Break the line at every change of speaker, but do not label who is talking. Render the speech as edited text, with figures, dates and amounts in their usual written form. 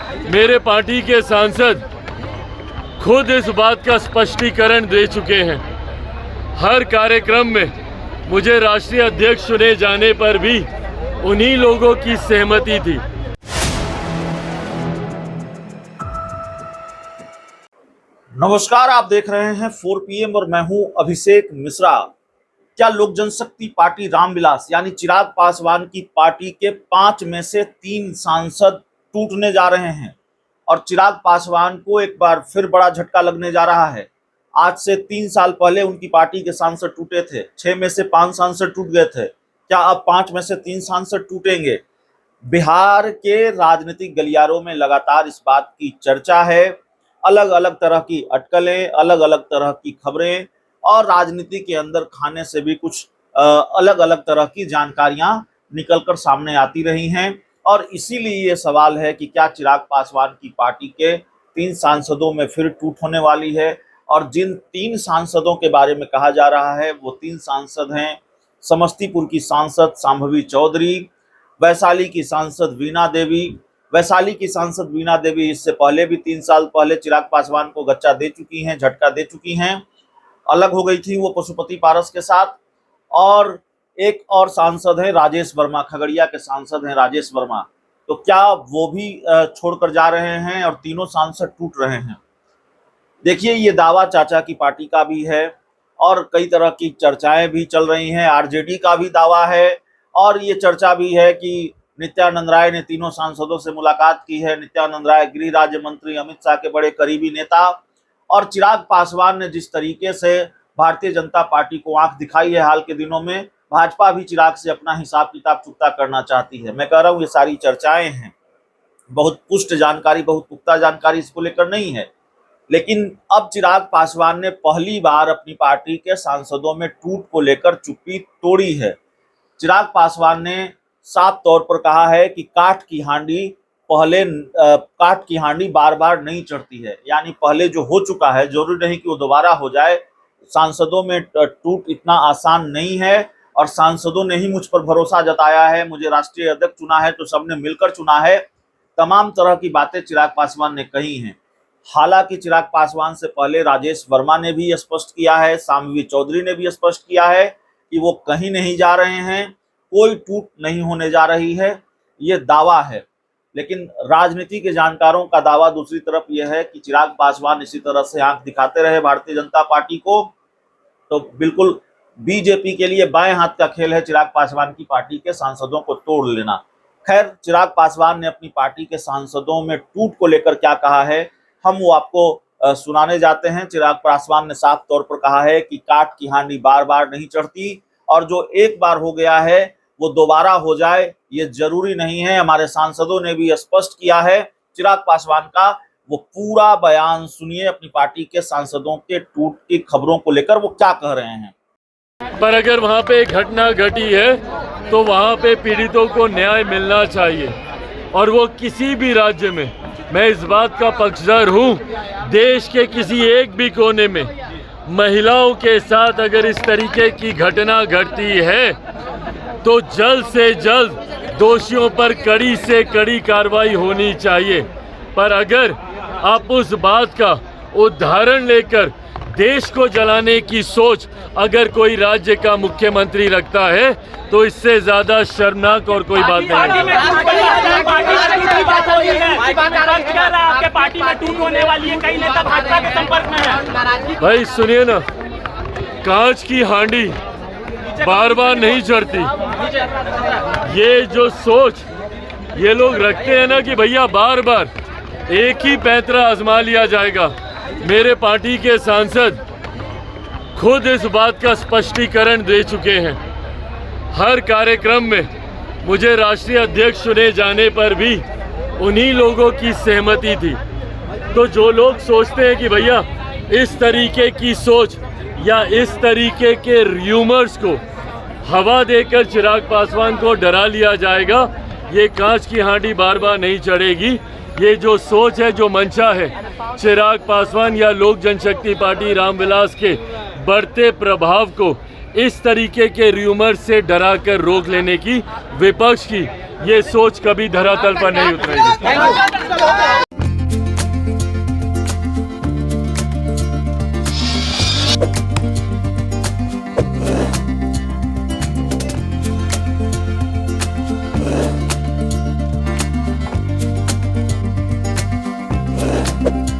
मेरे पार्टी के सांसद खुद इस बात का स्पष्टीकरण दे चुके हैं। हर कार्यक्रम में मुझे राष्ट्रीय अध्यक्ष चुने जाने पर भी उन्हीं लोगों की सहमति थी।
नमस्कार, आप देख रहे हैं 4 PM और मैं हूं अभिषेक मिश्रा। क्या लोक जनशक्ति पार्टी रामविलास यानी चिराग पासवान की पार्टी के 5 में से 3 सांसद टूटने जा रहे हैं और चिराग पासवान को एक बार फिर बड़ा झटका लगने जा रहा है। आज से 3 साल पहले उनकी पार्टी के सांसद टूटे थे, 6 में से 5 सांसद टूट गए थे। क्या अब 5 में से 3 सांसद टूटेंगे? बिहार के राजनीतिक गलियारों में लगातार इस बात की चर्चा है। अलग अलग तरह की अटकलें, अलग अलग तरह की खबरें और राजनीति के अंदर खाने से भी कुछ अलग अलग तरह की जानकारियां निकलकर सामने आती रही हैं और इसीलिए ये सवाल है कि क्या चिराग पासवान की पार्टी के 3 सांसदों में फिर टूट होने वाली है। और जिन 3 सांसदों के बारे में कहा जा रहा है वो 3 सांसद हैं समस्तीपुर की सांसद शांभवी चौधरी, वैशाली की सांसद वीणा देवी। वैशाली की सांसद वीणा देवी इससे पहले भी 3 साल पहले चिराग पासवान को गच्चा दे चुकी हैं, झटका दे चुकी हैं। अलग हो गई थी वो पशुपति पारस के साथ। और एक और सांसद है राजेश वर्मा, खगड़िया के सांसद हैं राजेश वर्मा। तो क्या वो भी छोड़कर जा रहे हैं और तीनों सांसद टूट रहे हैं? देखिए, ये दावा चाचा की पार्टी का भी है और कई तरह की चर्चाएं भी चल रही हैं। आरजेडी का भी दावा है और ये चर्चा भी है कि नित्यानंद राय ने तीनों सांसदों से मुलाकात की है। नित्यानंद राय गृह राज्य मंत्री, अमित शाह के बड़े करीबी नेता। और चिराग पासवान ने जिस तरीके से भारतीय जनता पार्टी को आंख दिखाई है हाल के दिनों में, भाजपा भी चिराग से अपना हिसाब किताब चुकता करना चाहती है। मैं कह रहा हूं ये सारी चर्चाएं हैं, बहुत पुष्ट जानकारी, बहुत पुख्ता जानकारी इसको लेकर नहीं है। लेकिन अब चिराग पासवान ने पहली बार अपनी पार्टी के सांसदों में टूट को लेकर चुप्पी तोड़ी है। चिराग पासवान ने साफ तौर पर कहा है कि काठ की हांडी बार बार नहीं चढ़ती है। यानी पहले जो हो चुका है जरूरी नहीं कि वो दोबारा हो जाए। सांसदों में टूट इतना आसान नहीं है और सांसदों ने ही मुझ पर भरोसा जताया है, मुझे राष्ट्रीय अध्यक्ष चुना है तो सबने मिलकर चुना है। तमाम तरह की बातें चिराग पासवान ने कही हैं। हालांकि चिराग पासवान से पहले राजेश वर्मा ने भी स्पष्ट किया है, शांभवी चौधरी ने भी स्पष्ट किया है कि वो कहीं नहीं जा रहे हैं, कोई टूट नहीं होने जा रही है। ये दावा है। लेकिन राजनीति के जानकारों का दावा दूसरी तरफ यह है कि चिराग पासवान इसी तरह से आंख दिखाते रहे भारतीय जनता पार्टी को तो बिल्कुल बीजेपी के लिए बाएं हाथ का खेल है चिराग पासवान की पार्टी के सांसदों को तोड़ लेना। खैर, चिराग पासवान ने अपनी पार्टी के सांसदों में टूट को लेकर क्या कहा है हम वो आपको सुनाने जाते हैं। चिराग पासवान ने साफ तौर पर कहा है कि काठ की हांडी बार बार नहीं चढ़ती और जो एक बार हो गया है वो दोबारा हो जाए ये जरूरी नहीं है। हमारे सांसदों ने भी स्पष्ट किया है। चिराग पासवान का वो पूरा बयान सुनिए अपनी पार्टी के सांसदों के टूट की खबरों को लेकर वो क्या कह रहे हैं।
पर अगर वहाँ पे घटना घटी है तो वहाँ पे पीड़ितों को न्याय मिलना चाहिए और वो किसी भी राज्य में। मैं इस बात का पक्षधर हूँ, देश के किसी एक भी कोने में महिलाओं के साथ अगर इस तरीके की घटना घटती है तो जल्द से जल्द दोषियों पर कड़ी से कड़ी कार्रवाई होनी चाहिए। पर अगर आप उस बात का उदाहरण लेकर देश को जलाने की सोच अगर कोई राज्य का मुख्यमंत्री रखता है तो इससे ज्यादा शर्मनाक और कोई बात नहीं है। भाई सुनिए ना, कांच की हांडी बार बार नहीं चढ़ती। ये जो सोच ये लोग रखते हैं ना कि भैया बार बार एक ही पैंतरा आजमा लिया जाएगा। मेरे पार्टी के सांसद खुद इस बात का स्पष्टीकरण दे चुके हैं। हर कार्यक्रम में मुझे राष्ट्रीय अध्यक्ष चुने जाने पर भी उन्हीं लोगों की सहमति थी। तो जो लोग सोचते हैं कि भैया इस तरीके की सोच या इस तरीके के र्यूमर्स को हवा देकर चिराग पासवान को डरा लिया जाएगा, ये कांच की हांडी बार बार नहीं चढ़ेगी। ये जो सोच है, जो मंशा है चिराग पासवान या लोक जनशक्ति पार्टी रामविलास के बढ़ते प्रभाव को इस तरीके के र्यूमर से डरा कर रोक लेने की, विपक्ष की ये सोच कभी धरातल पर नहीं उतरेगी।
है।